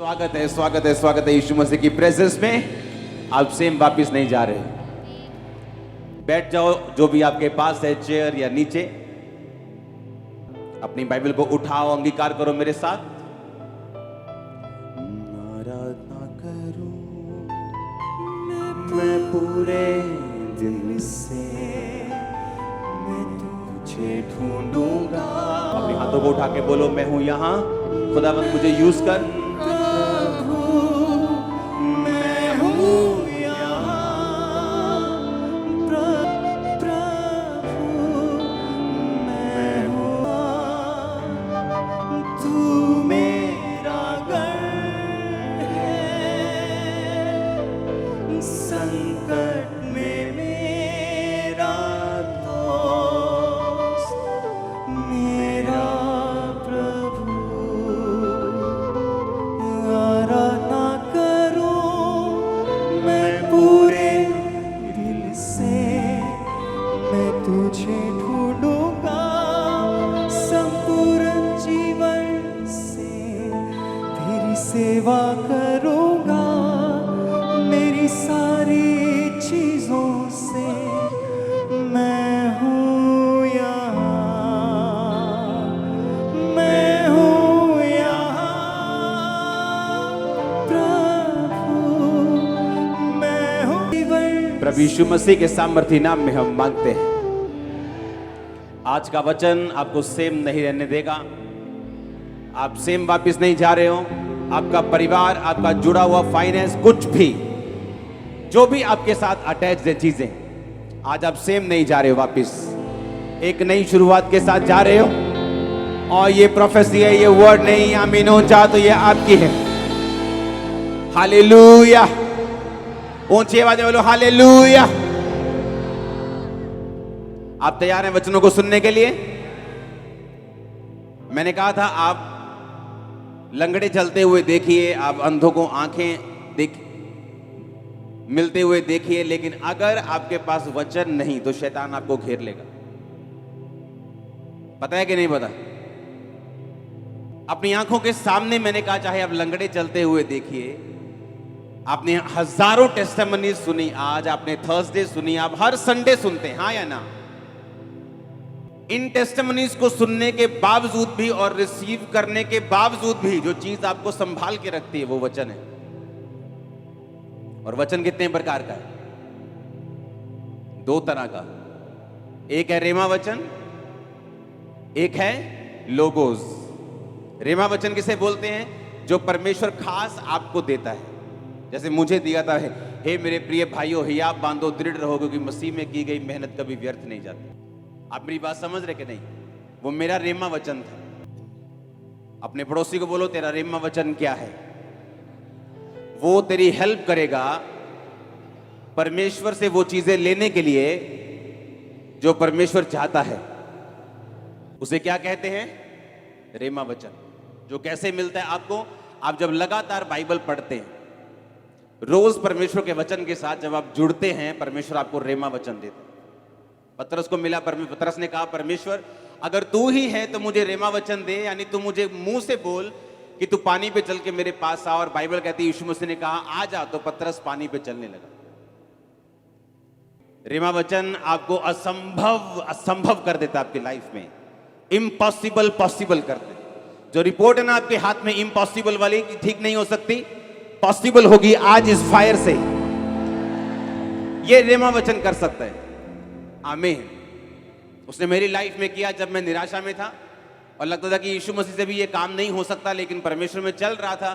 स्वागत है यीशु मसीह की प्रेजेंस में। आप सेम वापिस नहीं जा रहे। बैठ जाओ, जो भी आपके पास है, चेयर या नीचे। अपनी बाइबल को उठाओ, अंगीकार करो मेरे साथ। आराधना करूं मैं पूरे दिल से, मैं तुझे ढूंढूंगा। अपने हाथों को उठा के बोलो, मैं हूं यहां, खुदावंद मुझे यूज कर। सेवा करूंगा मेरी सारी चीजों से, मैं हूँ यहाँ, मैं हूँ यहाँ प्रभु, मैं हूँ। प्रभु यीशु मसीह के सामर्थी नाम में हम मांगते हैं। आज का वचन आपको सेम नहीं रहने देगा। आप सेम वापस नहीं जा रहे हो। आपका परिवार, आपका जुड़ा हुआ फाइनेंस, कुछ भी जो भी आपके साथ अटैच है चीजें, आज आप सेम नहीं जा रहे हो। वापस एक नई शुरुआत के साथ जा रहे हो। और ये प्रोफेसी है, ये वर्ड नहीं आमीन हो चाह तो ये आपकी है। हालेलुया, ऊंची आवाज में बोलो हालेलुया। आप तैयार हैं वचनों को सुनने के लिए? मैंने कहा था आप लंगड़े चलते हुए देखिए, आप अंधों को आंखें मिलते हुए देखिए, लेकिन अगर आपके पास वचन नहीं तो शैतान आपको घेर लेगा। पता है कि नहीं पता? अपनी आंखों के सामने मैंने कहा, चाहे आप लंगड़े चलते हुए देखिए। आपने हजारों टेस्टिमनी सुनी, आज आपने थर्सडे सुनी, आप हर संडे सुनते हैं, हाँ या ना? इन टेस्टिमनीज को सुनने के बावजूद भी और रिसीव करने के बावजूद भी जो चीज आपको संभाल के रखती है वो वचन है। और वचन कितने प्रकार का है? दो तरह का। एक है रेमा वचन, एक है लोगोस। रेमा वचन किसे बोलते हैं? जो परमेश्वर खास आपको देता है। जैसे मुझे दिया था, हे मेरे प्रिय भाइयों, हियाब बांधो, दृढ़ रहो, क्योंकि मसीह में की गई मेहनत कभी व्यर्थ नहीं जाती। आप मेरी बात समझ रहे कि नहीं? वो मेरा रेमा वचन था। अपने पड़ोसी को बोलो, तेरा रेमा वचन क्या है? वो तेरी हेल्प करेगा परमेश्वर से वो चीजें लेने के लिए जो परमेश्वर चाहता है। उसे क्या कहते हैं? रेमा वचन। जो कैसे मिलता है आपको? आप जब लगातार बाइबल पढ़ते हैं, रोज परमेश्वर के वचन के साथ जब आप जुड़ते हैं, परमेश्वर आपको रेमा वचन देता है। पतरस को मिला, पतरस ने कहा, परमेश्वर अगर तू ही है तो मुझे रेमा वचन दे, यानी तू मुझे मुंह से बोल कि तू पानी पे चल के मेरे पास आ। और बाइबल कहती है यीशु मसीह ने कहा आ जा, तो पतरस पानी पे चलने लगा। रेमा वचन आपको असंभव कर देता आपकी लाइफ में, इम्पॉसिबल पॉसिबल कर देता। जो रिपोर्ट है ना आपके हाथ में इम्पॉसिबल वाली कि ठीक नहीं हो सकती, पॉसिबल होगी आज इस फायर से। ये रेमा वचन कर सकता है। आमीन। उसने मेरी लाइफ में किया जब मैं निराशा में था और लगता था कि यीशु मसीह से भी ये काम नहीं हो सकता, लेकिन परमेश्वर में चल रहा था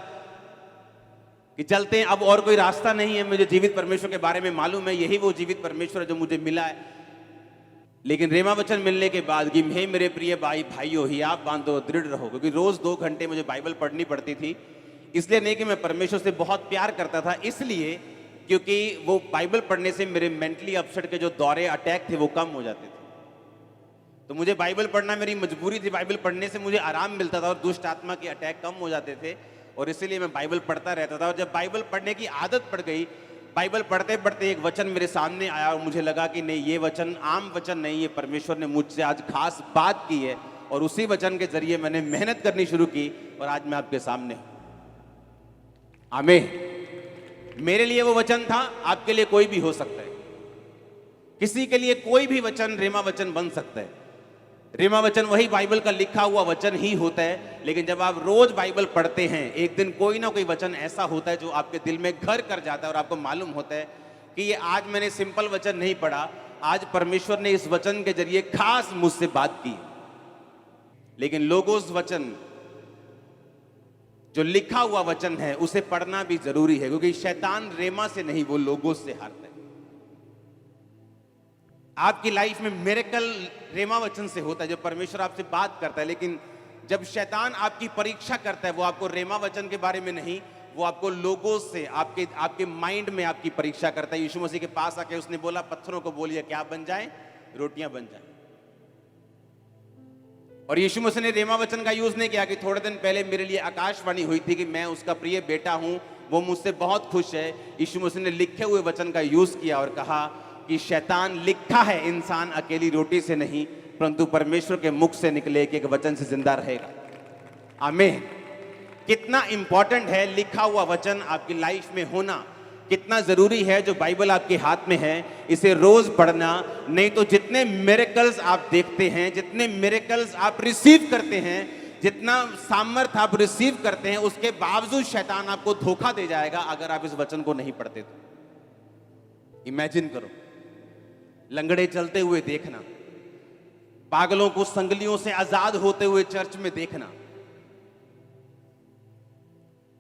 कि चलते हैं, अब और कोई रास्ता नहीं है। मुझे जीवित परमेश्वर के बारे में मालूम है, यही वो जीवित परमेश्वर है जो मुझे मिला है। लेकिन रेमा वचन मिलने के बाद कि हे मेरे प्रिय भाइयों, हियाब बांधो, दृढ़ रहो, क्योंकि रोज 2 घंटे मुझे बाइबल पढ़नी पड़ती थी। इसलिए नहीं कि मैं परमेश्वर से बहुत प्यार करता था, इसलिए क्योंकि वो बाइबल पढ़ने से मेरे मेंटली अपसेट के जो दौरे, अटैक थे, वो कम हो जाते थे। तो मुझे बाइबल पढ़ना मेरी मजबूरी थी। बाइबल पढ़ने से मुझे आराम मिलता था और दुष्ट आत्मा के अटैक कम हो जाते थे, और इसीलिए मैं बाइबल पढ़ता रहता था। और जब बाइबल पढ़ने की आदत पड़ गई, बाइबल पढ़ते पढ़ते एक वचन मेरे सामने आया और मुझे लगा कि नहीं, ये वचन आम वचन नहीं, ये परमेश्वर ने मुझसे आज खास बात की है। और उसी वचन के जरिए मैंने मेहनत करनी शुरू की और आज मैं आपके सामने हूं। आमीन। मेरे लिए वो वचन था, आपके लिए कोई भी हो सकता है। किसी के लिए कोई भी वचन रेमा वचन बन सकता है। रेमा वचन वही बाइबल का लिखा हुआ वचन ही होता है, लेकिन जब आप रोज बाइबल पढ़ते हैं, एक दिन कोई ना कोई वचन ऐसा होता है जो आपके दिल में घर कर जाता है और आपको मालूम होता है कि ये आज मैंने सिंपल वचन नहीं पढ़ा, आज परमेश्वर ने इस वचन के जरिए खास मुझसे बात की। लेकिन लोगोस वचन, जो लिखा हुआ वचन है, उसे पढ़ना भी जरूरी है, क्योंकि शैतान रेमा से नहीं, वो लोगोस से हारता है। आपकी लाइफ में मिरेकल रेमा वचन से होता है, जब परमेश्वर आपसे बात करता है। लेकिन जब शैतान आपकी परीक्षा करता है, वो आपको रेमा वचन के बारे में नहीं, वो आपको लोगों से, आपके माइंड में आपकी परीक्षा करता है। यीशु मसीह के पास आके उसने बोला, पत्थरों को बोलिए क्या बन जाए, रोटियां बन जाए। और यीशु मसीह ने रेमा वचन का यूज नहीं किया कि थोड़े दिन पहले मेरे लिए आकाशवाणी हुई थी कि मैं उसका प्रिय बेटा हूं, वो मुझसे बहुत खुश है। यीशु मसीह ने लिखे हुए वचन का यूज किया और कहा कि शैतान, लिखा है इंसान अकेली रोटी से नहीं परंतु परमेश्वर के मुख से निकले एक वचन से जिंदा रहेगा। आमीन। कितना इंपॉर्टेंट है लिखा हुआ वचन आपकी लाइफ में होना, कितना जरूरी है जो बाइबल आपके हाथ में है, इसे रोज पढ़ना। नहीं तो जितने मिरेकल्स आप देखते हैं, जितने मिरेकल्स आप रिसीव करते हैं, जितना सामर्थ्य आप रिसीव करते हैं, उसके बावजूद शैतान आपको धोखा दे जाएगा अगर आप इस वचन को नहीं पढ़ते तो। इमेजिन करो, लंगड़े चलते हुए देखना, पागलों को संगलियों से आजाद होते हुए चर्च में देखना,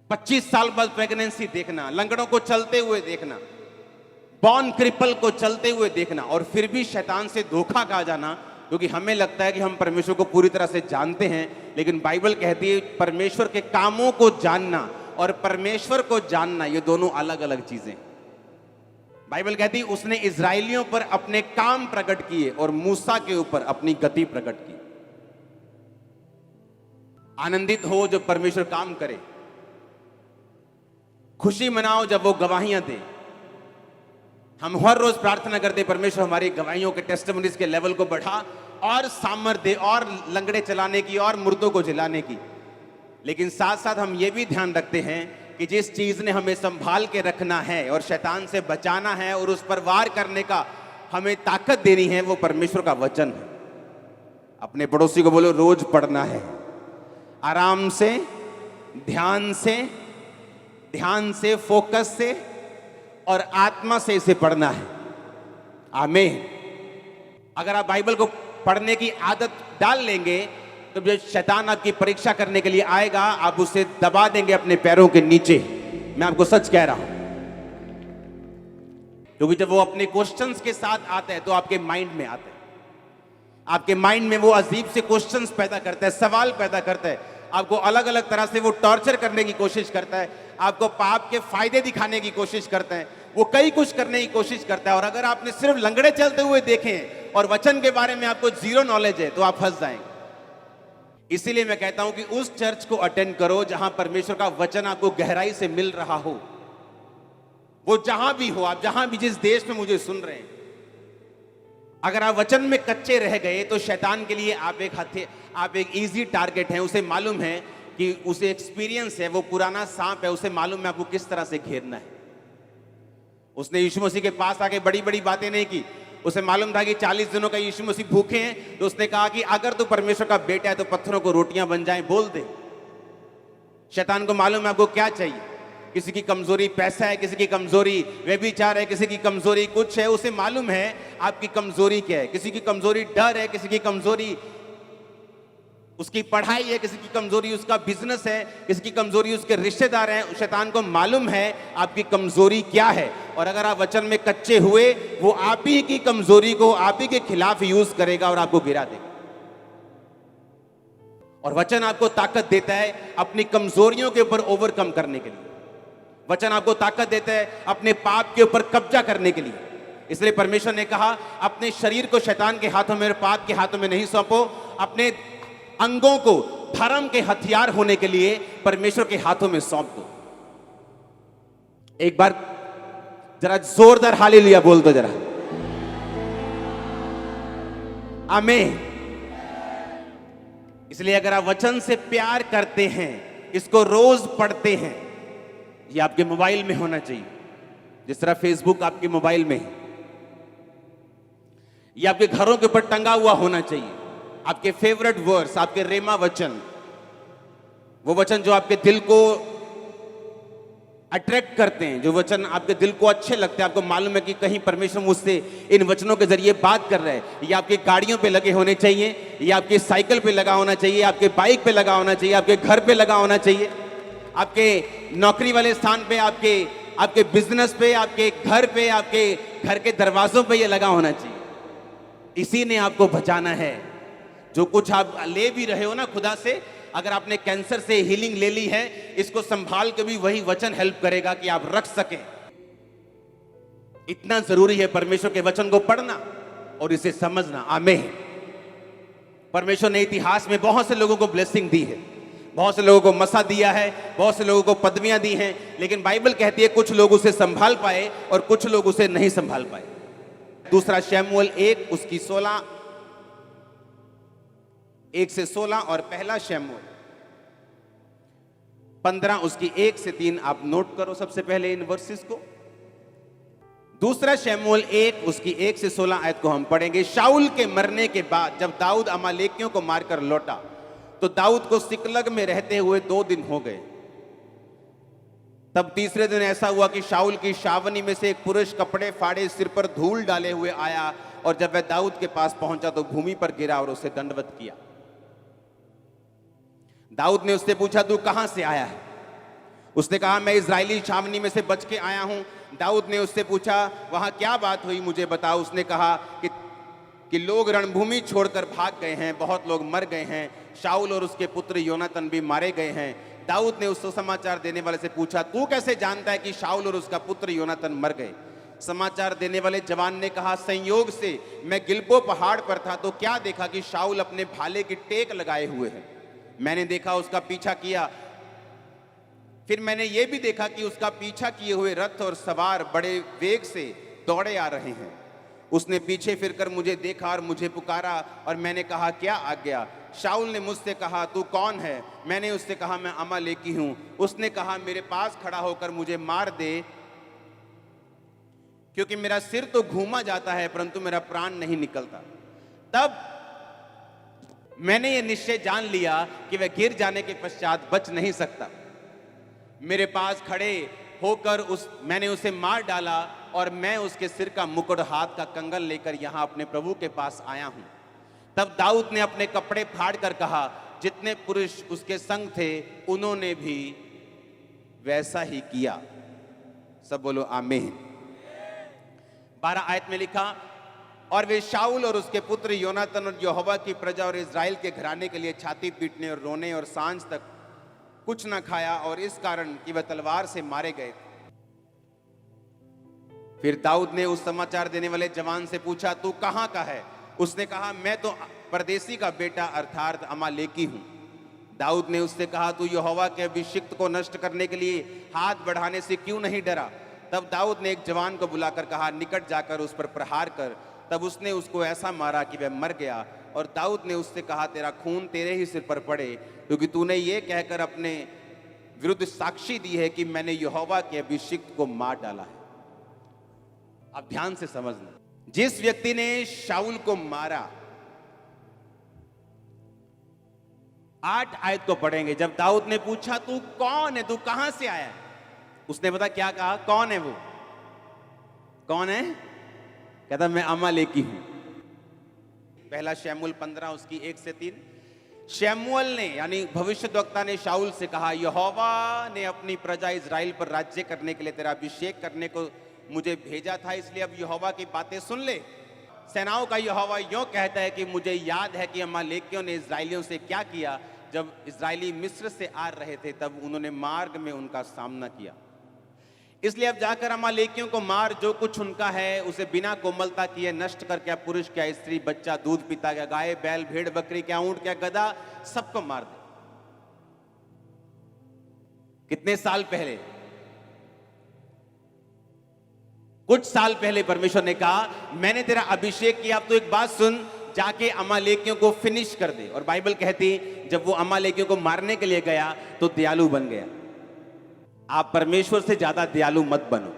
25 साल बाद प्रेगनेंसी देखना, लंगड़ों को चलते हुए देखना, बॉर्न क्रिपल को चलते हुए देखना, और फिर भी शैतान से धोखा खा जाना, क्योंकि हमें लगता है कि हम परमेश्वर को पूरी तरह से जानते हैं। लेकिन बाइबल कहती है परमेश्वर के कामों को जानना और परमेश्वर को जानना, ये दोनों अलग अलग चीजें। बाइबल कहती है उसने इजराइलियों पर अपने काम प्रकट किए और मूसा के ऊपर अपनी गति प्रकट की। आनंदित हो जब परमेश्वर काम करे, खुशी मनाओ जब वो गवाहियां दे। हम हर रोज प्रार्थना करते, परमेश्वर हमारी गवाहियों के टेस्टिमनीज के लेवल को बढ़ा और सामर्थ्य दे, और लंगड़े चलाने की और मुर्दों को जिलाने की। लेकिन साथ साथ हम ये भी ध्यान रखते हैं कि जिस चीज ने हमें संभाल के रखना है और शैतान से बचाना है और उस पर वार करने का हमें ताकत देनी है, वो परमेश्वर का वचन है। अपने पड़ोसी को बोलो, रोज पढ़ना है, आराम से, ध्यान से, फोकस से और आत्मा से इसे पढ़ना है। आमीन। अगर आप बाइबल को पढ़ने की आदत डाल लेंगे तो जब शैतान आपकी परीक्षा करने के लिए आएगा, आप उसे दबा देंगे अपने पैरों के नीचे। मैं आपको सच कह रहा हूं, क्योंकि जब वो अपने क्वेश्चंस के साथ आता है तो आपके माइंड में आता है, आपके माइंड में वो अजीब से क्वेश्चंस पैदा करता है, सवाल पैदा करता है, आपको अलग अलग तरह से वो टॉर्चर करने की कोशिश करता है, आपको पाप के फायदे दिखाने की कोशिश करता है, वो कई कुछ करने की कोशिश करता है। और अगर आपने सिर्फ लंगड़े चलते हुए देखे और वचन के बारे में आपको जीरो नॉलेज है तो आप फंस जाएंगे। इसीलिए मैं कहता हूं कि उस चर्च को अटेंड करो जहां परमेश्वर का वचन आपको गहराई से मिल रहा हो। वो जहां भी हो, आप जहां भी, जिस देश में मुझे सुन रहे हैं, अगर आप वचन में कच्चे रह गए तो शैतान के लिए आप एक इजी टारगेट हैं। उसे मालूम है कि उसे एक्सपीरियंस है, वो पुराना सांप है, उसे मालूम है आपको किस तरह से घेरना है। उसने यीशु मसीह के पास आके बड़ी बड़ी बातें नहीं की। उसे मालूम था कि 40 दिनों का यीशु मसीह भूखे हैं, तो उसने कहा कि अगर तू परमेश्वर का बेटा है तो पत्थरों को रोटियां बन जाएं, बोल दे। शैतान को मालूम है आपको क्या चाहिए। किसी की कमजोरी पैसा है, किसी की कमजोरी व्यभिचार है, किसी की कमजोरी कुछ है। उसे मालूम है आपकी कमजोरी क्या है। किसी की कमजोरी डर है, किसी की कमजोरी उसकी पढ़ाई है, किसी की कमजोरी उसका बिजनेस है, किसी की कमजोरी उसके रिश्तेदार हैं। शैतान को मालूम है आपकी कमजोरी क्या है, और अगर आप वचन में कच्चे हुए, वो आप ही की कमजोरी को आप ही के खिलाफ यूज करेगा और आपको गिरा देगा। और वचन आपको ताकत देता है अपनी कमजोरियों के ऊपर ओवरकम करने के लिए। वचन आपको ताकत देता है अपने पाप के ऊपर कब्जा करने के लिए। इसलिए परमेश्वर ने कहा, अपने शरीर को शैतान के हाथों में, पाप के हाथों में नहीं सौंपो। अपने अंगों को धर्म के हथियार होने के लिए परमेश्वर के हाथों में सौंप दो। एक बार जरा जोरदार हालेलुया बोल दो जरा। आमीन। इसलिए अगर आप वचन से प्यार करते हैं, इसको रोज पढ़ते हैं, ये आपके मोबाइल में होना चाहिए, जिस तरह फेसबुक आपके मोबाइल में है। ये आपके घरों के ऊपर टंगा हुआ होना चाहिए। आपके फेवरेट वर्ड्स, आपके रेमा वचन, वो वचन जो आपके दिल को अट्रैक्ट करते हैं, जो वचन आपके दिल को अच्छे लगते हैं, आपको मालूम है कि कहीं परमेश्वर मुझसे इन वचनों के जरिए बात कर रहे हैं। ये आपकी गाड़ियों पे लगे होने चाहिए, ये आपकी साइकिल पे लगा होना चाहिए, आपके बाइक पे लगा होना चाहिए, आपके घर पे लगा होना चाहिए, आपके नौकरी वाले स्थान पे, आपके बिजनेस पे, आपके घर पे, आपके घर के दरवाजों पे ये लगा होना चाहिए। इसी ने आपको बचाना है। जो कुछ आप ले भी रहे हो ना खुदा से, अगर आपने कैंसर से हीलिंग ले ली है, इसको संभाल के भी वही वचन हेल्प करेगा कि आप रख सकें। इतना जरूरी है परमेश्वर के वचन को पढ़ना और इसे समझना। आमीन। परमेश्वर ने इतिहास में बहुत से लोगों को ब्लेसिंग दी है, बहुत से लोगों को मसा दिया है, बहुत से लोगों को पदवियां दी हैं, लेकिन बाइबल कहती है कुछ लोग उसे संभाल पाए और कुछ लोग उसे नहीं संभाल पाए। दूसरा शमूएल 1 उसकी 16 1 से 16 और पहला शमूएल 15 उसकी 1 से 3। आप नोट करो सबसे पहले इन वर्सेस को। दूसरा शमूएल 1 उसकी 1 से 16 आयत को हम पढ़ेंगे। शाऊल के मरने के बाद जब दाऊद अमालेकियों को मारकर लौटा तो दाऊद को सिकलग में रहते हुए 2 दिन हो गए। तब तीसरे दिन ऐसा हुआ कि शाऊल की छावनी में से एक पुरुष कपड़े फाड़े सिर पर धूल डाले हुए आया, और जब वह दाऊद के पास पहुंचा तो भूमि पर गिरा और उसे दंडवत किया। दाऊद ने उससे पूछा, तू कहां से आया है? उसने कहा, मैं इजरायली छावनी में से बच के आया हूं। दाऊद ने उससे पूछा, वहां क्या बात हुई, मुझे बताओ। उसने कहा कि लोग रणभूमि छोड़कर भाग गए हैं, बहुत लोग मर गए हैं, शाऊल और उसके पुत्र योनातन भी मारे गए हैं। दाऊद ने उसको समाचार देने वाले से पूछा, तू कैसे जानता है कि शाऊल और उसका पुत्र योनातन मर गए? समाचार देने वाले जवान ने कहा, संयोग से मैं गिलबो पहाड़ पर था तो क्या देखा कि शाऊल अपने भाले की टेक लगाए हुए है। मैंने देखा, उसका पीछा किया। फिर मैंने यह भी देखा कि उसका पीछा किए हुए रथ और सवार बड़े वेग से दौड़े आ रहे हैं। उसने पीछे फिरकर मुझे देखा और मुझे पुकारा, और मैंने कहा, क्या आज्ञा? शाऊल ने मुझसे कहा, तू कौन है? मैंने उससे कहा, मैं अमालेकी हूं। उसने कहा, मेरे पास खड़ा होकर मुझे मार दे, क्योंकि मेरा सिर तो घूमा जाता है परंतु मेरा प्राण नहीं निकलता। तब मैंने ये निश्चय जान लिया कि वह गिर जाने के पश्चात बच नहीं सकता। मेरे पास खड़े होकर मैंने उसे मार डाला, और मैं उसके सिर का मुकुट, हाथ का कंगन लेकर यहां अपने प्रभु के पास आया हूं। तब दाऊद ने अपने कपड़े फाड़ कर कहा, जितने पुरुष उसके संग थे उन्होंने भी वैसा ही किया। सब बोलो आमीन। 12 आयत में लिखा, और वे शाऊल और उसके पुत्र योनातन और यहोवा की प्रजा और इजराइल के घराने के लिए छाती पीटने और रोने और सांझ तक कुछ न खाया, और इस कारण कि वह तलवार से मारे गए। फिर दाऊद ने उस समाचार देने वाले जवान से पूछा, तू कहां का है? उसने कहा, मैं तो परदेसी का बेटा अर्थात अमालेकी हूं। दाऊद ने उससे कहा, तू यहोवा के अभिषिक्त को नष्ट करने के लिए हाथ बढ़ाने से क्यों नहीं डरा? तब दाऊद ने एक जवान को बुलाकर कहा, निकट जाकर उस पर प्रहार कर। तब उसने उसको ऐसा मारा कि वह मर गया। और दाऊद ने उससे कहा, तेरा खून तेरे ही सिर पर पड़े, क्योंकि तूने ये कहकर अपने विरुद्ध साक्षी दी है कि मैंने यहोवा के अभिषिक्त को मार डाला है। आप ध्यान से समझना, जिस व्यक्ति ने शाऊल को मारा, 8 आयत को पढ़ेंगे। जब दाऊद ने पूछा, तू कौन है, तू कहां से आया है? उसने पता क्या कहा? कौन है वो? कौन है? कहता, मैं अमालेकी हूं। पहला शमूएल 15 उसकी 1 से 3। शमूएल ने यानी भविष्यद्वक्ता ने शाऊल से कहा, यहोवा ने अपनी प्रजा इजराइल पर राज्य करने के लिए तेरा अभिषेक करने को मुझे भेजा था, इसलिए अब यहोवा की बातें सुन ले। सेनाओं का यहोवा यूं कहता है कि मुझे याद है कि अमालेकियों ने इजराइलियों से क्या किया। जब इजराइली मिस्र से आ रहे थे तब उन्होंने मार्ग में उनका सामना किया, इसलिए अब जाकर अमालेकियों को मार, जो कुछ उनका है उसे बिना कोमलता किए नष्ट कर। क्या पुरुष, क्या स्त्री, बच्चा, दूध पीता, क्या गाय, बैल, भेड़, बकरी, क्या ऊंट, क्या गधा, सबको मार दे। कितने साल पहले? कुछ साल पहले परमेश्वर ने कहा, मैंने तेरा अभिषेक किया, अब तो एक बात सुन, जाके अमालेकियों को फिनिश कर दे। और बाइबल कहती, जब वो अमालेकियों को मारने के लिए गया तो दयालु बन गया। आप परमेश्वर से ज्यादा दयालु मत बनो।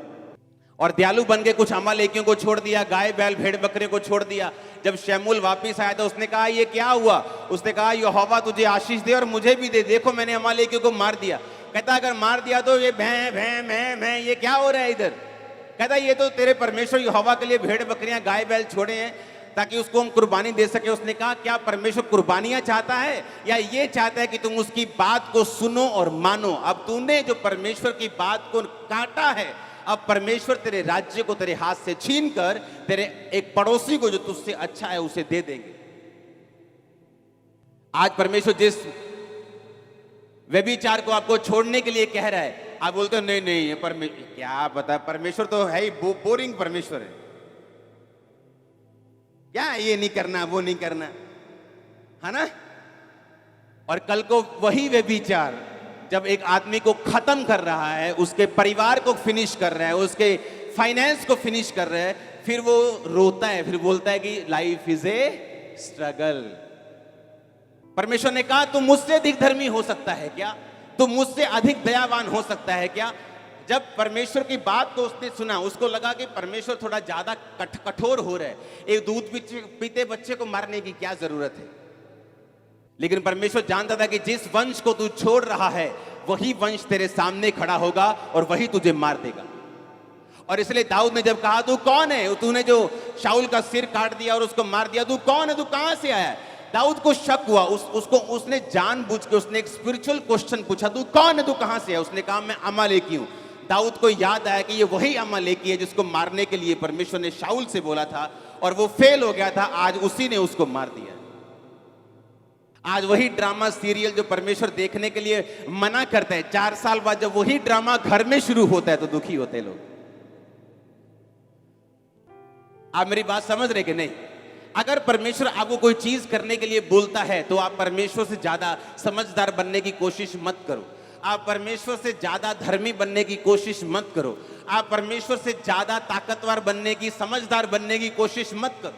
और दयालु बन के कुछ अमालेकियों को छोड़ दिया, गाय बैल भेड़ बकरे को छोड़ दिया। जब शमूएल वापस आया तो उसने कहा ये क्या हुआ? उसने कहा यहोवा तुझे आशीष दे और मुझे भी दे, देखो मैंने अमालेकियों को मार दिया। कहता अगर मार दिया तो ये भैं भैं भैं भैं ये क्या हो रहा है इधर? कहता ये तो तेरे परमेश्वर यहोवा के लिए भेड़ बकरियां गाय बैल छोड़े हैं ताकि उसको हम कुर्बानी दे सके। उसने कहा क्या परमेश्वर कुर्बानियां चाहता है या ये चाहता है कि तुम उसकी बात को सुनो और मानो? अब तूने जो परमेश्वर की बात को काटा है, अब परमेश्वर तेरे राज्य को तेरे हाथ से छीन कर तेरे एक पड़ोसी को जो तुझसे अच्छा है उसे दे देंगे। आज परमेश्वर जिस व्यभिचार को आपको छोड़ने के लिए कह रहा है, आप बोलते हो नहीं नहीं ये क्या पता, परमेश्वर तो है ही बोरिंग परमेश्वर है, क्या ये नहीं करना वो नहीं करना, है ना? और कल को वही व्यभिचार जब एक आदमी को खत्म कर रहा है, उसके परिवार को फिनिश कर रहा है, उसके फाइनेंस को फिनिश कर रहा है, फिर वो रोता है, फिर बोलता है कि लाइफ इज ए स्ट्रगल। परमेश्वर ने कहा तुम मुझसे अधिक धर्मी हो सकता है क्या? तुम मुझसे अधिक दयावान हो सकता है क्या? जब परमेश्वर की बात को उसने सुना, उसको लगा कि परमेश्वर थोड़ा ज्यादा कठोर हो रहा है, एक दूध पीते बच्चे को मारने की क्या जरूरत है? लेकिन परमेश्वर जानता था कि जिस वंश को तू छोड़ रहा है वही वंश तेरे सामने खड़ा होगा और वही तुझे मार देगा। और इसलिए दाऊद ने जब कहा तू कौन है, तूने जो शाऊल का सिर काट दिया और उसको मार दिया, तू कौन है, तू कहां से आया? दाऊद को शक हुआ, उसने जानबूझ के उसने एक स्पिरिचुअल क्वेश्चन पूछा, तू कौन है, तू कहां से है? उसने कहा मैं अमालेकी हूं। दाऊद को याद आया कि ये वही अमालेकी है जिसको मारने के लिए परमेश्वर ने शाऊल से बोला था और वो फेल हो गया था, आज उसी ने उसको मार दिया। आज वही ड्रामा सीरियल जो परमेश्वर देखने के लिए मना करता है, 4 साल बाद जब वही ड्रामा घर में शुरू होता है तो दुखी होते हैं लोग। आप मेरी बात समझ रहे कि नहीं? अगर परमेश्वर आपको कोई चीज करने के लिए बोलता है तो आप परमेश्वर से ज्यादा समझदार बनने की कोशिश मत करो। आप परमेश्वर से ज्यादा धर्मी बनने की कोशिश मत करो। आप परमेश्वर से ज्यादा ताकतवर बनने की, समझदार बनने की कोशिश मत करो।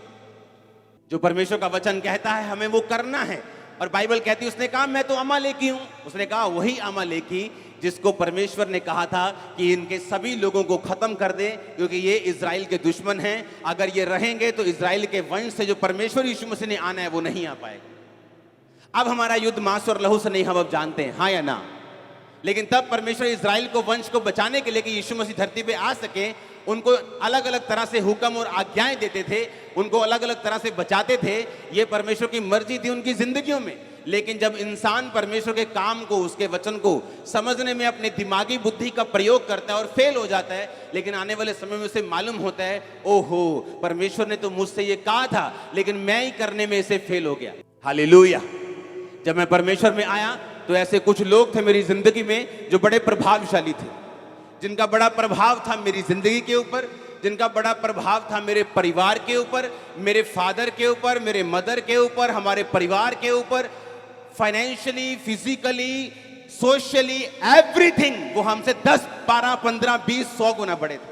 जो परमेश्वर का वचन कहता है हमें वो करना है। और बाइबल कहती है, उसने कहा मैं तो अमालेकी हूं। उसने कहा वही अमालेकी जिसको परमेश्वर ने कहा था कि इनके सभी लोगों को खत्म कर दे क्योंकि ये इजराइल के दुश्मन हैं। अगर ये रहेंगे तो इजराइल के वंश से जो परमेश्वर यीशु मसीह ने आना है वो नहीं आ पाएगा। अब हमारा युद्ध मांस और लहू से नहीं, हम अब जानते हैं, हाँ या ना? लेकिन तब परमेश्वर इजराइल को, वंश को बचाने के लिए कि यीशु मसीह धरती पे आ सके, उनको अलग अलग तरह से हुक्म और आज्ञाएं देते थे, उनको अलग अलग तरह से बचाते थे। ये परमेश्वर की मर्जी थी उनकी जिंदगियों में। लेकिन जब इंसान परमेश्वर के काम को, उसके वचन को समझने में अपने दिमागी बुद्धि का प्रयोग करता है और फेल हो जाता है, लेकिन आने वाले समय में उसे मालूम होता है ओहो परमेश्वर ने तो मुझसे ये कहा था लेकिन मैं ही करने में इसे फेल हो गया। हालेलुया। जब मैं परमेश्वर में आया तो ऐसे कुछ लोग थे मेरी जिंदगी में जो बड़े प्रभावशाली थे, जिनका बड़ा प्रभाव था मेरी जिंदगी के ऊपर, जिनका बड़ा प्रभाव था मेरे परिवार के ऊपर, मेरे फादर के ऊपर, मेरे मदर के ऊपर, हमारे परिवार के ऊपर, फाइनेंशियली, फिजिकली, सोशली, एवरीथिंग। वो हमसे 10, 12, 15, 20, 100 गुना बड़े थे।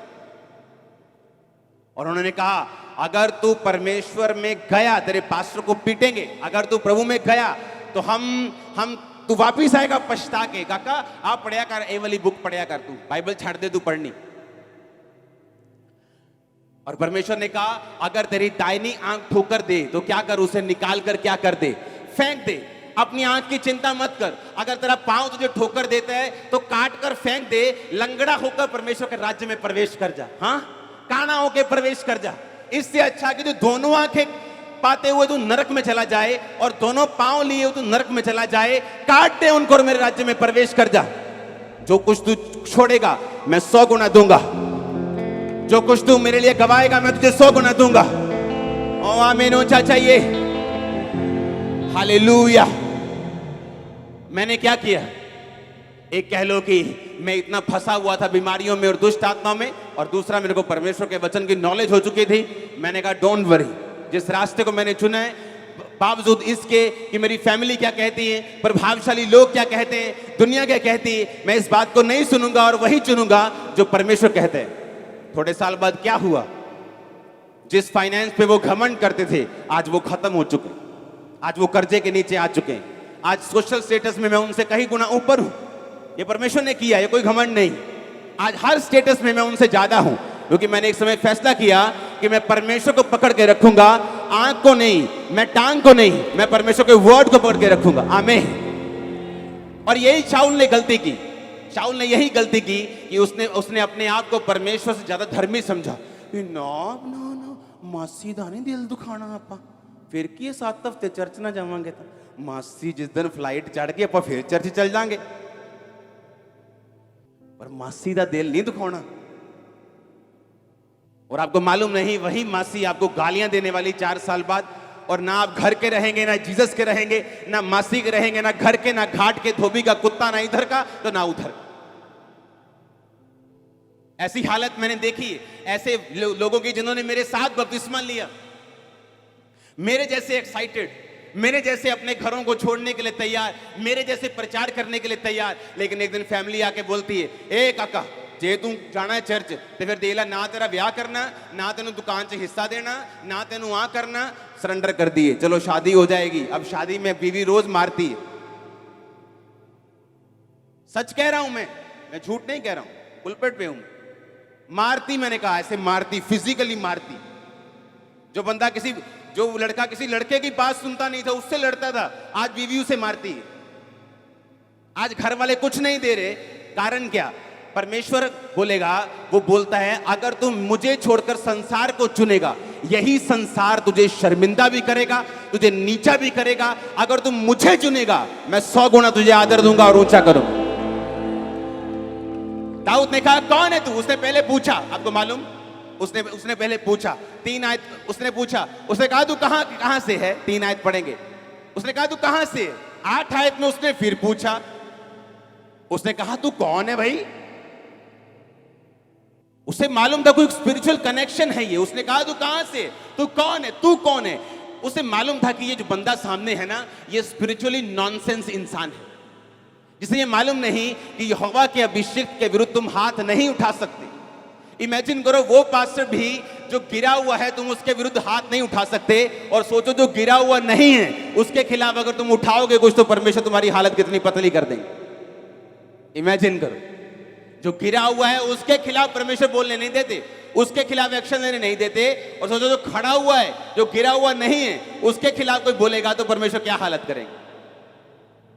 और उन्होंने कहा अगर तू परमेश्वर में गया, तेरे पास्टर को पीटेंगे। अगर तू प्रभु में गया तो हम तू वापिस आएगा पछता के। काका आप पढ़िया कर, ए वाली बुक पढ़िया कर, तू बाइबल छाड़ दे, तू पढ़नी। और परमेश्वर ने कहा अगर तेरी दाहिनी आंख ठोकर दे तो क्या कर, उसे निकाल कर क्या कर दे, फेंक दे। अपनी आंख की चिंता मत कर। अगर तेरा पांव तुझे ठोकर देता है तो काट कर फेंक दे। लंगड़ा होकर परमेश्वर के राज्य में प्रवेश कर जा। हाँ, काना होकर प्रवेश कर जा। इससे अच्छा कि तू दोनों आंखें पाते हुए तू नरक में चला जाए और दोनों पांव लिए हुए तू नरक में चला जाए। काट दे उनको और मेरे राज्य में प्रवेश कर जा। जो कुछ तू छोड़ेगा मैं 100 गुना दूंगा। जो कुछ तू मेरे लिए गवाएगा मैं तुझे 100 गुना दूंगा। ओ आमीन ऊंचा चाहिए। हालेलुया। मैंने क्या किया? एक कह लो कि मैं इतना फंसा हुआ था बीमारियों में और दुष्ट आत्मा में, और दूसरा मेरे को परमेश्वर के वचन की नॉलेज हो चुकी थी। मैंने कहा डोंट वरी, जिस रास्ते को मैंने चुना है, बावजूद इसके कि मेरी फैमिली क्या कहती है, प्रभावशाली लोग क्या कहते हैं, दुनिया क्या कहती है, मैं इस बात को नहीं सुनूंगा और वही चुनूंगा जो परमेश्वर कहते हैं। थोड़े साल बाद क्या हुआ? जिस फाइनेंस पे वो घमंड करते थे आज वो खत्म हो चुके। आज वो कर्जे के नीचे आ चुके हैं। आज सोशल स्टेटस में मैं उनसे कहीं गुना ऊपर हूं। ये परमेश्वर ने किया, ये कोई घमंड नहीं। आज हर स्टेटस में मैं उनसे ज्यादा हूं, क्योंकि मैंने एक समय फैसला किया कि मैं परमेश्वर को पकड़ के रखूंगा, आंख को नहीं, मैं टांग को नहीं, मैं परमेश्वर के वर्ड को पकड़ के रखूंगा। आमीन। और यही शाऊल ने गलती की, शाऊल ने यही गलती की कि उसने अपने आप को परमेश्वर से ज्यादा धर्मी समझा। ना मासी दा नहीं दिल दुखाना, आपा फिर की 7 हफ्ते चर्च ना जावांगे तो मासी जिस दिन फ्लाइट चढ़ गई आप फिर चर्च चल जाएंगे, पर मासी दा दिल नहीं दुखाना। और आपको मालूम नहीं, वही मासी आपको गालियां देने वाली 4 साल बाद, और ना आप घर के रहेंगे, ना जीसस के रहेंगे, ना मासी के रहेंगे, ना घर के, ना घाट के धोबी का कुत्ता, ना इधर का तो ना उधर। ऐसी हालत मैंने देखी, ऐसे लोगों की जिन्होंने मेरे साथ बपतिस्मा लिया, मेरे जैसे एक्साइटेड, मेरे जैसे अपने घरों को छोड़ने के लिए तैयार, मेरे जैसे प्रचार करने के लिए तैयार, लेकिन एक दिन फैमिली आके बोलती है, ए काका जे तू जाना है चर्च तो फिर देला ना तेरा ब्याह करना, ना तेन दुकान च हिस्सा देना, ना तेन आ करना, सरेंडर कर दिए, चलो शादी हो जाएगी। अब शादी में बीवी रोज मारती है। सच कह रहा हूं मैं झूठ नहीं कह रहा हूं, पुलपेट पे हूं। मारती, मैंने कहा ऐसे मारती, फिजिकली मारती। जो लड़का किसी लड़के की बात सुनता नहीं था उससे लड़ता था, आज बीवी उसे मारती है। आज घर वाले कुछ नहीं दे रहे, कारण क्या? परमेश्वर बोलेगा, वो बोलता है अगर तुम मुझे छोड़कर संसार को चुनेगा, यही संसार तुझे शर्मिंदा भी करेगा, तुझे नीचा भी करेगा। अगर तुम मुझे चुनेगा, मैं 100 गुना तुझे आदर दूंगा और ऊंचा करूंगा। दाऊद ने कहा कौन है तू? उसने पहले पूछा, आपको मालूम, उसने पहले पूछा, 3 आयत उसने पूछा, उसने कहा तू कहां से है? 3 आयत पढ़ेंगे। उसने कहा तू कहां से है? 8 आयत में उसने फिर पूछा, उसने कहा तू कौन है भाई? उसे मालूम था कोई स्पिरिचुअल कनेक्शन है ये। उसने कहा तू कहां से, तू कौन है, तू कौन है? उसे मालूम था कि ये जो बंदा सामने है ना, ये स्पिरिचुअली नॉनसेंस इंसान है, जिसे ये मालूम नहीं कि यहोवा के अभिषेक के विरुद्ध तुम हाथ नहीं उठा सकते। इमेजिन करो, वो पास्टर भी जो गिरा हुआ है, तुम उसके विरुद्ध हाथ नहीं उठा सकते, और सोचो जो गिरा हुआ नहीं है उसके खिलाफ अगर तुम उठाओगे कुछ, तो परमेश्वर तुम्हारी हालत कितनी पतली कर देंगे। इमेजिन करो, जो गिरा हुआ है उसके खिलाफ परमेश्वर बोलने नहीं देते, उसके खिलाफ एक्शन लेने नहीं देते, और सोचो जो खड़ा हुआ है, जो गिरा हुआ नहीं है, उसके खिलाफ कोई बोलेगा तो परमेश्वर क्या हालत करेंगे?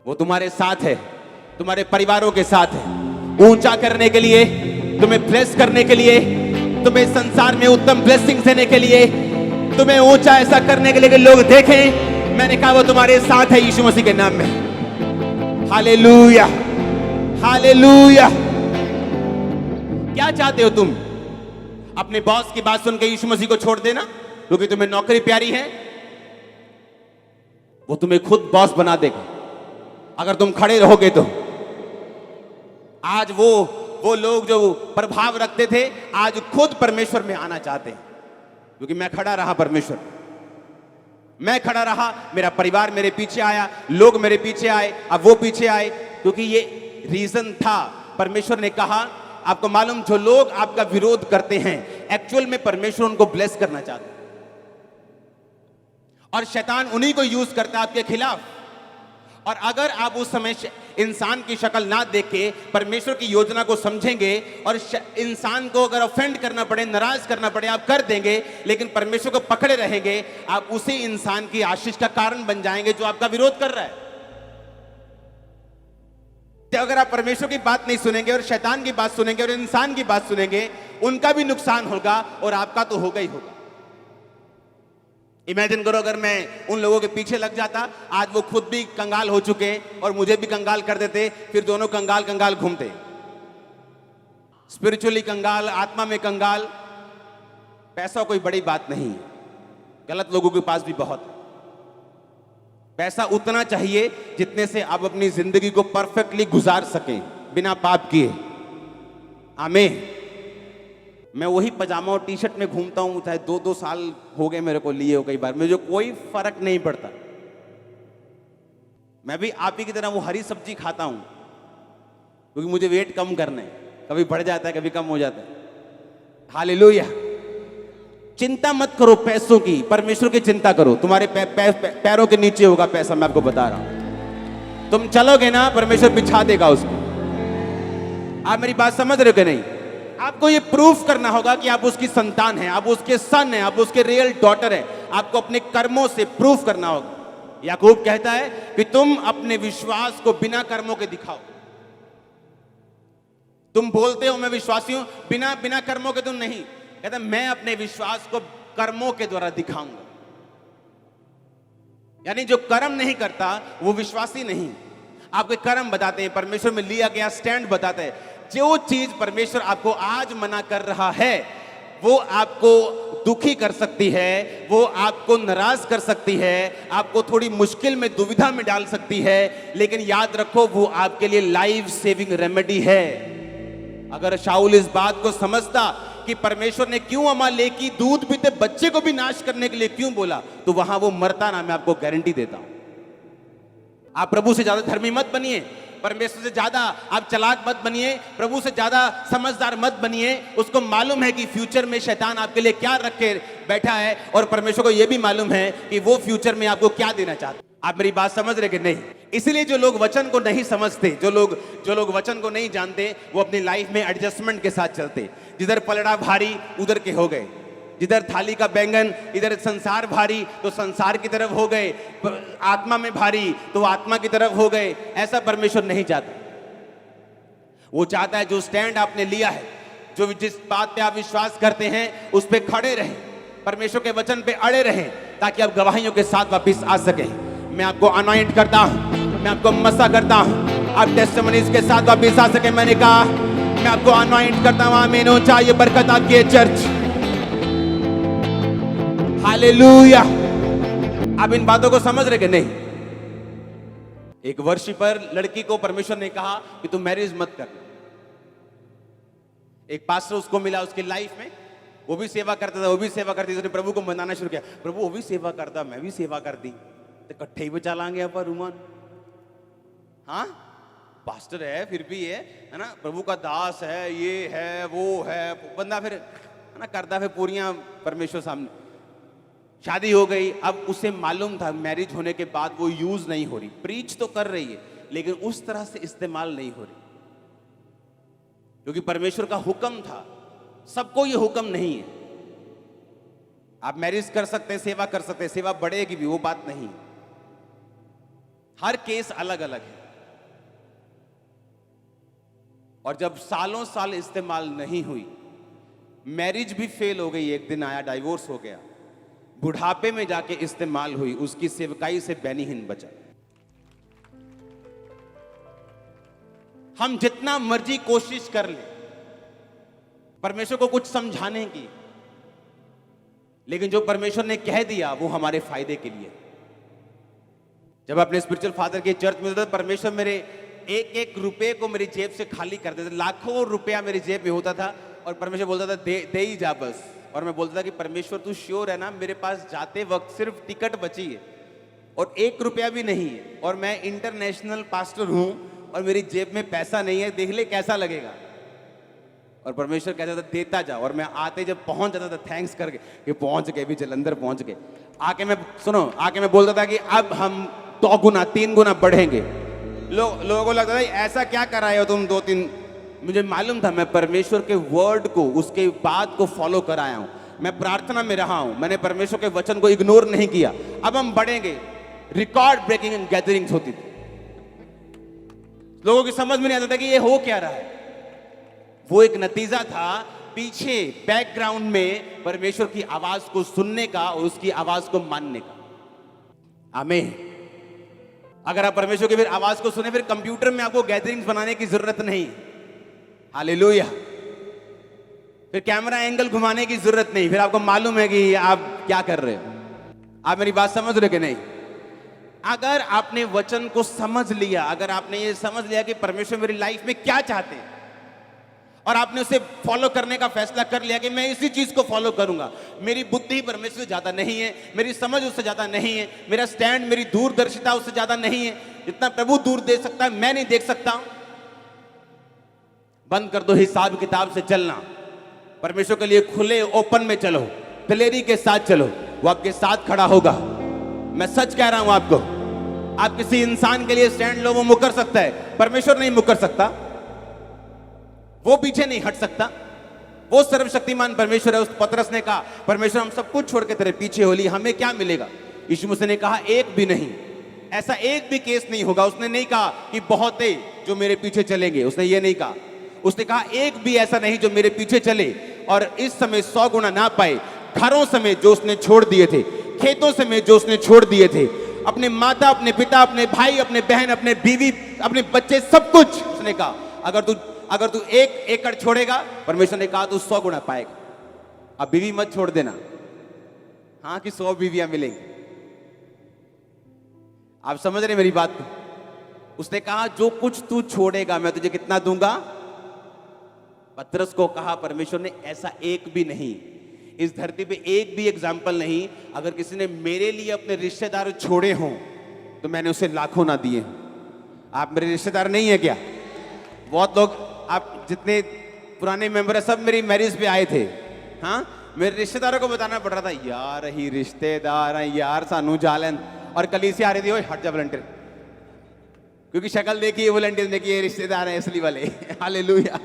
वो तुम्हारे साथ है, तुम्हारे परिवारों के साथ है, ऊंचा करने के लिए, तुम्हें ब्लेस करने के लिए, तुम्हें संसार में उत्तम ब्लेसिंग देने के लिए, तुम्हें ऊंचा ऐसा करने के लिए कि लोग देखें। मैंने कहा वो तुम्हारे साथ है यीशु मसीह के नाम में। Hallelujah, hallelujah. क्या चाहते हो तुम? अपने बॉस की बात सुन के यीशु मसीह को छोड़ देना क्योंकि तुम्हें नौकरी प्यारी है? वो तुम्हें खुद बॉस बना देगा अगर तुम खड़े रहोगे तो। आज वो लोग जो प्रभाव रखते थे, आज खुद परमेश्वर में आना चाहते हैं, क्योंकि मैं खड़ा रहा, परमेश्वर, मैं खड़ा रहा, मेरा परिवार मेरे पीछे आया, लोग मेरे पीछे आए, अब वो पीछे आए, क्योंकि ये रीजन था। परमेश्वर ने कहा, आपको मालूम, जो लोग आपका विरोध करते हैं, एक्चुअल में परमेश्वर उनको ब्लेस करना चाहता है, और शैतान उन्हीं को यूज करता है आपके खिलाफ। और अगर आप उस समय इंसान की शक्ल ना देख के परमेश्वर की योजना को समझेंगे, और इंसान को अगर ऑफेंड करना पड़े, नाराज करना पड़े, आप कर देंगे, लेकिन परमेश्वर को पकड़े रहेंगे, आप उसी इंसान की आशीष का कारण बन जाएंगे जो आपका विरोध कर रहा है। तो अगर आप परमेश्वर की बात नहीं सुनेंगे और शैतान की बात सुनेंगे और इंसान की बात सुनेंगे, उनका भी नुकसान होगा और आपका तो होगा ही होगा। इमेजिन करो, अगर मैं उन लोगों के पीछे लग जाता, आज वो खुद भी कंगाल हो चुके और मुझे भी कंगाल कर देते, फिर दोनों कंगाल कंगाल घूमते, स्पिरिचुअली कंगाल, आत्मा में कंगाल। पैसा कोई बड़ी बात नहीं है, गलत लोगों के पास भी बहुत है। पैसा उतना चाहिए जितने से आप अपनी जिंदगी को परफेक्टली गुजार सकें बिना पाप किए। आमीन। मैं वही पजामा और टी शर्ट में घूमता हूं, चाहे 2-2 साल हो गए मेरे को लिए हो, कई बार मुझे कोई फर्क नहीं पड़ता। मैं भी आप ही की तरह वो हरी सब्जी खाता हूं, क्योंकि मुझे वेट कम करना है, कभी बढ़ जाता है, कभी कम हो जाता है। हालेलुया। चिंता मत करो पैसों की, परमेश्वर की चिंता करो। तुम्हारे पैरों के नीचे होगा पैसा, मैं आपको बता रहा हूं। तुम चलोगे ना, परमेश्वर बिछा देगा उसको। आप मेरी बात समझ रहे हो कि नहीं? आपको ये प्रूफ करना होगा कि आप उसकी संतान हैं, आप उसके सन हैं, आप उसके रियल डॉटर हैं। आपको अपने कर्मों से प्रूफ करना होगा। याकूब कहता है कि तुम अपने विश्वास को बिना कर्मों के दिखाओ। तुम बोलते हो मैं विश्वासी हूं, बिना बिना कर्मों के तुम नहीं। कहता मैं अपने विश्वास को कर्मों के द्वारा दिखाऊंगा। यानी जो कर्म नहीं करता वो विश्वासी नहीं। आपके कर्म बताते हैं, परमेश्वर में लिया गया स्टैंड बताता है। जो चीज परमेश्वर आपको आज मना कर रहा है वो आपको दुखी कर सकती है, वो आपको नाराज कर सकती है, आपको थोड़ी मुश्किल में, दुविधा में डाल सकती है, लेकिन याद रखो वो आपके लिए लाइफ सेविंग रेमेडी है। अगर शाऊल इस बात को समझता कि परमेश्वर ने क्यों अमालेकी दूध पीते बच्चे को भी नाश करने के लिए क्यों बोला, तो वहां वो मरता ना। मैं आपको गारंटी देता हूं। आप प्रभु से ज्यादा धर्मी मत बनिए, परमेश्वर से ज्यादा आप चालाक मत बनिए, प्रभु से ज्यादा समझदार मत बनिए। उसको मालूम है कि फ्यूचर में शैतान आपके लिए क्या रख के बैठा है, और परमेश्वर को यह भी मालूम है कि वो फ्यूचर में आपको क्या देना चाहता है। आप मेरी बात समझ रहे कि नहीं? इसलिए जो लोग वचन को नहीं समझते, जो लोग वचन को नहीं जानते, वो अपनी लाइफ में एडजस्टमेंट के साथ चलते। जिधर पलड़ा भारी उधर के हो गए, जिधर थाली का बैंगन इधर संसार भारी तो संसार की तरफ हो गए, आत्मा में भारी तो आत्मा की तरफ हो गए। ऐसा परमेश्वर नहीं चाहता। वो चाहता है जो स्टैंड आपने लिया है, जो जिस बात पे आप विश्वास करते हैं उस पे खड़े रहें, परमेश्वर के वचन पे अड़े रहें, ताकि आप गवाहियों के साथ वापस आ सकें। मैं आपको अनॉइंट करता हूं, मैं आपको मसा करता हूं, आप टेस्टिमनीज के साथ वापस आ सके। मैंने कहा मैं आपको अनॉइंट करता हूं। आमीन हो जाए, ये बरकत आपकी है चर्च। हालेलुया। आप इन बातों को समझ रहे कि नहीं? एक वर्शिपर लड़की को परमेश्वर ने कहा कि तुम मैरिज मत कर। एक पास्टर उसको मिला उसकी लाइफ में, वो भी सेवा करता था, वो भी सेवा करती थी। उसने प्रभु को मनाना शुरू किया, प्रभु वो भी सेवा करता, मैं भी सेवा करती, तो इकट्ठे ही बचा लाएंगे अपन रूमान। हाँ, पास्टर है फिर भी है ना, प्रभु का दास है, ये है वो है, बंदा फिर है ना करता, फिर पूरियां परमेश्वर सामने। शादी हो गई, अब उसे मालूम था मैरिज होने के बाद वो यूज नहीं हो रही, प्रीच तो कर रही है लेकिन उस तरह से इस्तेमाल नहीं हो रही, क्योंकि परमेश्वर का हुक्म था। सबको ये हुक्म नहीं है। आप मैरिज कर सकते हैं, सेवा कर सकते हैं, सेवा बढ़ेगी भी, वो बात नहीं। हर केस अलग अलग है। और जब सालों साल इस्तेमाल नहीं हुई, मैरिज भी फेल हो गई, एक दिन आया डाइवोर्स हो गया, बुढ़ापे में जाके इस्तेमाल हुई, उसकी सेवकाई से बेनीहीन बचा। हम जितना मर्जी कोशिश कर ले परमेश्वर को कुछ समझाने की, लेकिन जो परमेश्वर ने कह दिया वो हमारे फायदे के लिए। जब अपने स्पिरिचुअल फादर के चर्च में था, परमेश्वर मेरे एक एक रुपए को मेरी जेब से खाली कर देते। लाखों रुपया मेरी जेब में होता था और परमेश्वर बोलता था दे ही जा बस। और मैं बोलता था कि परमेश्वर तू श्योर है ना, मेरे पास जाते वक्त सिर्फ टिकट बची है और 1 रुपया भी नहीं है, और मैं इंटरनेशनल पास्टर हूं और मेरी जेब में पैसा नहीं है, देख ले कैसा लगेगा। और परमेश्वर कहता था देता जा, और मैं आते जब पहुंच जाता था थैंक्स करके कि पहुंच गए, भी जलंधर पहुंच गए। आके मैं बोलता था कि अब हम 2 गुना 3 गुना बढ़ेंगे। लोगों को लगता था ऐसा क्या कर रहे हो तुम 2-3। मुझे मालूम था मैं परमेश्वर के वर्ड को, उसके बात को फॉलो कर आया हूं। मैं प्रार्थना में रहा हूं, मैंने परमेश्वर के वचन को इग्नोर नहीं किया। अब हम बढ़ेंगे। रिकॉर्ड ब्रेकिंग गैदरिंग्स होती थी। लोगों की समझ में नहीं आता था कि ये हो क्या रहा है। वो एक नतीजा था पीछे बैकग्राउंड में परमेश्वर की आवाज को सुनने का और उसकी आवाज को मानने का। आमीन। अगर आप परमेश्वर की फिर आवाज को सुने, फिर कंप्यूटर में आपको गैदरिंग्स बनाने की जरूरत नहीं। हालेलुया। फिर कैमरा एंगल घुमाने की जरूरत नहीं, फिर आपको मालूम है कि आप क्या कर रहे हो। आप मेरी बात समझ रहे कि नहीं? अगर आपने वचन को समझ लिया, अगर आपने ये समझ लिया कि परमेश्वर मेरी लाइफ में क्या चाहते हैं, और आपने उसे फॉलो करने का फैसला कर लिया कि मैं इसी चीज को फॉलो करूंगा, मेरी बुद्धि परमेश्वर से ज्यादा नहीं है, मेरी समझ उससे ज्यादा नहीं है, मेरा स्टैंड, मेरी दूरदर्शिता उससे ज्यादा नहीं है, जितना प्रभु दूर देख सकता है मैं नहीं देख सकता हूं। बंद कर दो हिसाब किताब से चलना, परमेश्वर के लिए खुले ओपन में चलो, दिलेरी के साथ चलो, वो आपके साथ खड़ा होगा। मैं सच कह रहा हूं आपको। आप किसी इंसान के लिए स्टैंड लो, वो मुकर सकता है, परमेश्वर नहीं मुकर सकता। वो पीछे नहीं हट सकता। वो सर्वशक्तिमान परमेश्वर है। उस पतरस ने कहा, परमेश्वर हम सब कुछ छोड़ के तेरे पीछे हो ली, हमें क्या मिलेगा? यीशु मसीह ने कहा, एक भी नहीं, ऐसा एक भी केस नहीं होगा। उसने नहीं कहा कि बहुत है जो मेरे पीछे चलेंगे, उसने ये नहीं कहा। उसने कहा एक भी ऐसा नहीं जो मेरे पीछे चले और इस समय 100 गुना ना पाए। घरों समेत जो उसने छोड़ दिए थे, खेतों समेत जो उसने छोड़ दिए थे, अपने माता, अपने पिता, अपने भाई, अपने बहन, अपने बीवी, अपने बच्चे, सब कुछ। उसने कहा अगर तू 1 एकड़ छोड़ेगा, परमेश्वर ने कहा तू 100 गुना पाएगा। अब बीवी मत छोड़ देना, हाँ, कि 100 बीवियां मिलेंगी। आप समझ रहे मेरी बात को? उसने कहा जो कुछ तू छोड़ेगा मैं तुझे कितना दूंगा। पतरस को कहा परमेश्वर ने, ऐसा एक भी नहीं, इस धरती पे एक भी एग्जाम्पल नहीं, अगर किसी ने मेरे लिए अपने रिश्तेदार छोड़े हों तो मैंने उसे लाखों ना दिए हों। आप मेरे रिश्तेदार नहीं है क्या? बहुत लोग, आप जितने पुराने मेंबर है सब मेरी मैरिज पे आए थे। हाँ, मेरे रिश्तेदारों को बताना पड़ रहा था, यार ही रिश्तेदार हैं यार, सानू जालन। और कलीसिया आ रही थी, ओए हट जा वॉलंटियर, क्योंकि शक्ल देखी, वॉलंटियर ने कि रिश्तेदार है असली वाले। हालेलुया।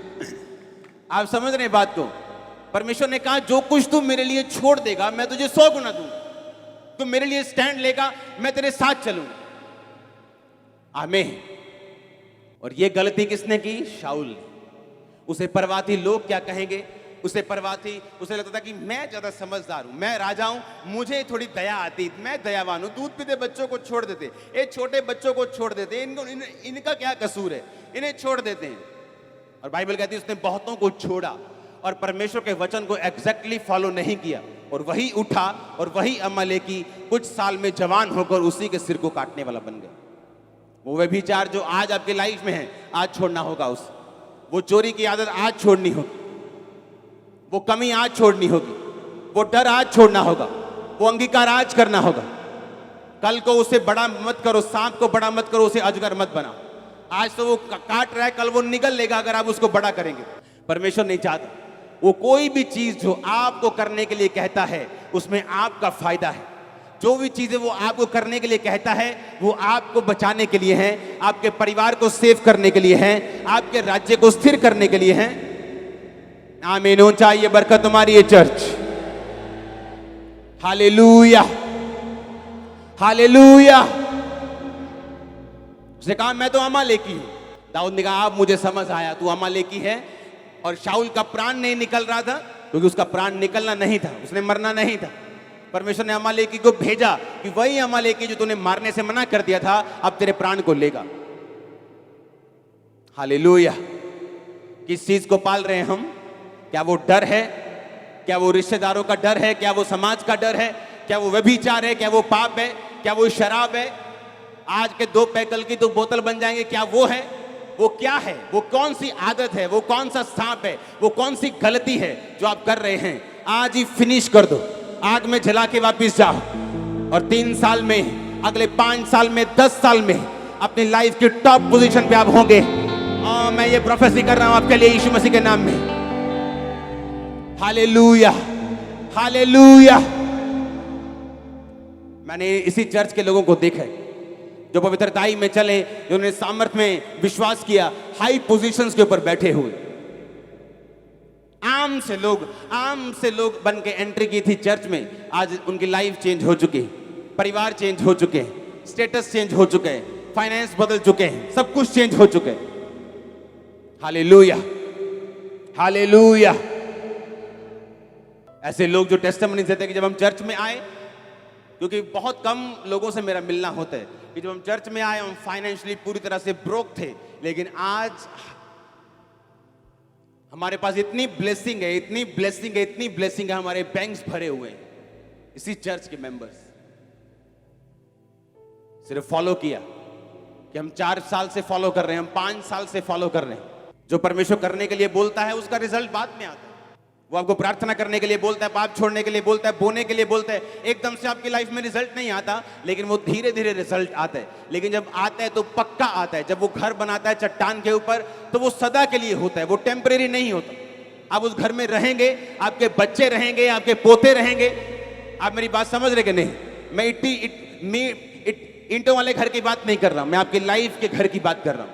आप समझ रहे बात को? परमेश्वर ने कहा जो कुछ तू मेरे लिए छोड़ देगा मैं तुझे 100 गुना दूंगा। तू मेरे लिए स्टैंड लेगा, मैं तेरे साथ चलूंगा। आमीन। और ये गलती किसने की? शाऊल ने। उसे परवाह थी लोग क्या कहेंगे, उसे परवाह थी, उसे लगता था कि मैं ज्यादा समझदार हूं, मैं राजा हूं, मुझे थोड़ी दया आती, मैं दयावान हूं। दूध पीते बच्चों को छोड़ देते, ये छोटे बच्चों को छोड़ देते, इनका क्या कसूर है, इन्हें छोड़ देते हैं। और बाइबल कहती है उसने बहुतों को छोड़ा और परमेश्वर के वचन को एग्जैक्टली फॉलो नहीं किया, और वही उठा और वही अमालेकी कुछ साल में जवान होकर उसी के सिर को काटने वाला बन गया। वो व्यभिचार जो आज आपके लाइफ में है, आज छोड़ना होगा उसे। वो चोरी की आदत आज छोड़नी होगी, वो कमी आज छोड़नी होगी, वो डर आज छोड़ना होगा, वो अंगीकार आज करना होगा। कल को उसे बड़ा मत करो, सांप को बड़ा मत करो, उसे अजगर मत बनाओ। आज तो वो काट रहा है, कल वो निगल लेगा अगर आप उसको बड़ा करेंगे। परमेश्वर नहीं चाहता। वो कोई भी चीज जो आपको करने के लिए कहता है उसमें आपका फायदा है। जो भी चीजें वो आपको करने के लिए कहता है वो आपको बचाने के लिए है, आपके परिवार को सेव करने के लिए है, आपके राज्य को स्थिर करने के लिए है। आमीन। ऊंचा ये बरकत तुम्हारी है चर्च। Hallelujah, hallelujah. उसने कहा मैं तो अमालेकी हूं। दाऊद ने कहा अब मुझे समझ आया तू अमालेकी है। और शाऊल का प्राण नहीं निकल रहा था क्योंकि उसका प्राण निकलना नहीं था, उसने मरना नहीं था। परमेश्वर ने अमालेकी को भेजा कि वही अमालेकी जो तूने मारने से मना कर दिया था अब तेरे प्राण को लेगा। हालेलुया। किस चीज को पाल रहे हैं हम? क्या वो डर है? क्या वो रिश्तेदारों का डर है? क्या वो समाज का डर है? क्या वो व्यभिचार है? क्या वो पाप है? क्या वो शराब है? आज के 2 पैकल की तो बोतल बन जाएंगे, क्या वो है? वो क्या है? वो कौन सी आदत है? वो कौन सा सांप है? वो कौन सी गलती है जो आप कर रहे हैं? आज ही फिनिश कर दो, आग में जला के वापिस जाओ और 3 साल में, अगले 5 साल में, 10 साल में अपनी लाइफ की टॉप पोजीशन पे आप होंगे। और मैं ये प्रोफेसी कर रहा हूं आपके लिए यीशु मसीह के नाम में। Hallelujah, hallelujah. मैंने इसी चर्च के लोगों को देखा है जो पवित्रताई में चले, जिन्होंने सामर्थ्य में विश्वास किया, हाई पोजीशंस के ऊपर बैठे हुए आम से लोग बन के एंट्री की थी चर्च में। आज उनकी लाइफ चेंज हो चुकी है, परिवार चेंज हो चुके हैं, स्टेटस चेंज हो चुके हैं, फाइनेंस बदल चुके हैं, सब कुछ चेंज हो चुके हैं। Hallelujah, hallelujah. ऐसे लोग जो टेस्टिमनी देते हैं कि जब हम चर्च में आए, क्योंकि बहुत कम लोगों से मेरा मिलना होता है कि जब हम चर्च में आए हम फाइनेंशियली पूरी तरह से ब्रोक थे, लेकिन आज हमारे पास इतनी ब्लेसिंग है, इतनी ब्लेसिंग है, इतनी ब्लेसिंग है, हमारे बैंक्स भरे हुए हैं। इसी चर्च के मेंबर्स सिर्फ फॉलो किया कि हम 4 साल से फॉलो कर रहे हैं, हम 5 साल से फॉलो कर रहे हैं। जो परमेश्वर करने के लिए बोलता है उसका रिजल्ट बाद में आता है। वो आपको प्रार्थना करने के लिए बोलता है, पाप छोड़ने के लिए बोलता है, बोने के लिए बोलता है। एकदम से आपकी लाइफ में रिजल्ट नहीं आता, लेकिन वो धीरे धीरे रिजल्ट आता है। लेकिन जब आता है तो पक्का आता है। जब वो घर बनाता है चट्टान के ऊपर तो वो सदा के लिए होता है, वो टेम्परेरी नहीं होता। आप उस घर में रहेंगे, आपके बच्चे रहेंगे, आपके पोते रहेंगे। आप मेरी बात समझ रहे कि नहीं? मैं ईंटों वाले घर की बात नहीं कर रहा हूं, मैं आपकी लाइफ के घर की बात कर रहा हूं।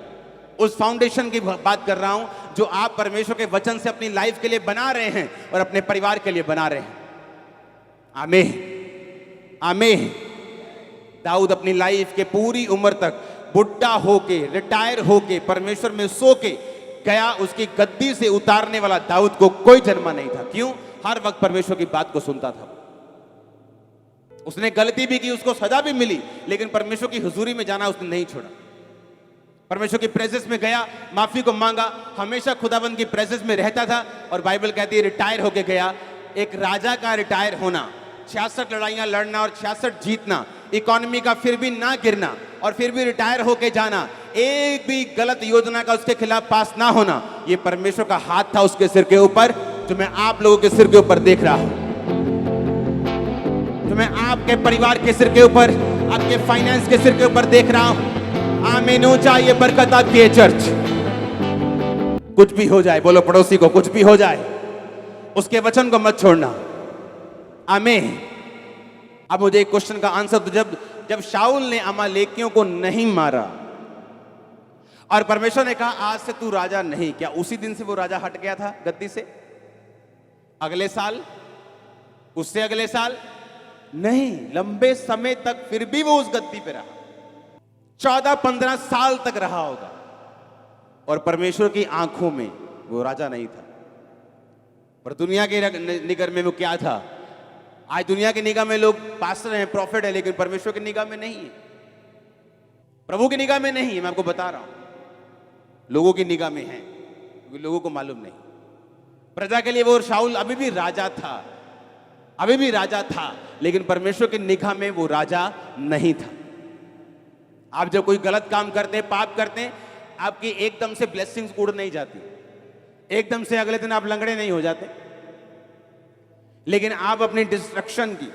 उस फाउंडेशन की बात कर रहा हूं जो आप परमेश्वर के वचन से अपनी लाइफ के लिए बना रहे हैं और अपने परिवार के लिए बना रहे हैं। आमीन, आमीन। दाऊद अपनी लाइफ के पूरी उम्र तक बुढ़ा होके, रिटायर होके, परमेश्वर में सो के गया। उसकी गद्दी से उतारने वाला दाऊद को कोई जन्मा नहीं था। क्यों? हर वक्त परमेश्वर की बात को सुनता था। उसने गलती भी की, उसको सजा भी मिली, लेकिन परमेश्वर की हुजूरी में जाना उसने नहीं छोड़ा। परमेश्वर की प्रेजेंस में गया, माफी को मांगा, हमेशा खुदाबंद की प्रेजेंस में रहता था। और बाइबल कहती है रिटायर होके गया। एक राजा का रिटायर होना, 66 लड़ाइयां लड़ना और 66 जीतना, इकोनॉमी का फिर भी ना गिरना और फिर भी रिटायर होके जाना, एक भी गलत योजना का उसके खिलाफ पास ना होना, ये परमेश्वर का हाथ था उसके सिर के ऊपर, जो मैं आप लोगों के सिर के ऊपर देख रहा हूं, जो मैं आपके परिवार के सिर के ऊपर, आपके फाइनेंस के सिर के ऊपर देख रहा हूं। आमीन। ऊंचा ये बरकत आपकी है चर्च। कुछ भी हो जाए, बोलो पड़ोसी को, कुछ भी हो जाए, उसके वचन को मत छोड़ना। आमीन। अब मुझे एक क्वेश्चन का आंसर दो। जब शाऊल ने अमालेकियों को नहीं मारा और परमेश्वर ने कहा आज से तू राजा नहीं, क्या उसी दिन से वो राजा हट गया था गद्दी से? अगले साल, उससे अगले साल नहीं, लंबे समय तक फिर भी वो उस गद्दी पे रहा। 14-15 साल तक रहा होगा और परमेश्वर की आंखों में वो राजा नहीं था। पर दुनिया के निगाह में वो क्या था? आज दुनिया की निगाह में लोग पास्टर हैं, प्रॉफिट है, लेकिन परमेश्वर की निगाह में नहीं है, प्रभु की निगाह में नहीं है। मैं आपको बता रहा हूं, लोगों की निगाह में है, क्योंकि लोगों को मालूम नहीं। प्रजा के लिए वो शाऊल अभी भी राजा था, अभी भी राजा था, लेकिन परमेश्वर की निगाह में वो राजा नहीं था। आप जब कोई गलत काम करते हैं, पाप करते हैं, आपकी एकदम से ब्लेसिंग्स उड़ नहीं जाती, एकदम से अगले दिन आप लंगड़े नहीं हो जाते, लेकिन आप अपनी डिस्ट्रक्शन की,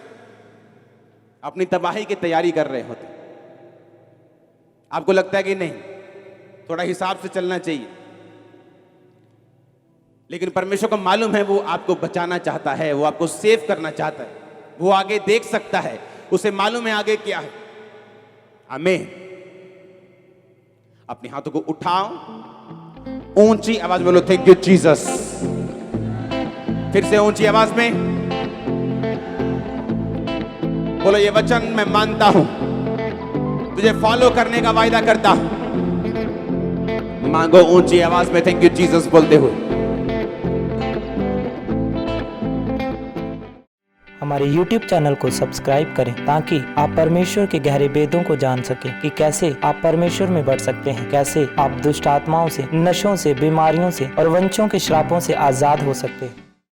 अपनी तबाही की तैयारी कर रहे होते। आपको लगता है कि नहीं, थोड़ा हिसाब से चलना चाहिए, लेकिन परमेश्वर को मालूम है वो आपको बचाना चाहता है, वो आपको सेव करना चाहता है, वो आगे देख सकता है, उसे मालूम है आगे क्या है। आमीन। अपने हाथों को उठाओ, ऊंची आवाज बोलो थैंक यू जीसस। फिर से ऊंची आवाज में बोलो ये वचन मैं मानता हूं, तुझे फॉलो करने का वायदा करता हूं। मांगो ऊंची आवाज में थैंक यू जीसस बोलते हुए। हमारे YouTube चैनल को सब्सक्राइब करें ताकि आप परमेश्वर के गहरे भेदों को जान सकें कि कैसे आप परमेश्वर में बढ़ सकते हैं, कैसे आप दुष्ट आत्माओं से, नशों से, बीमारियों से और वंशों के श्रापों से आजाद हो सकते हैं।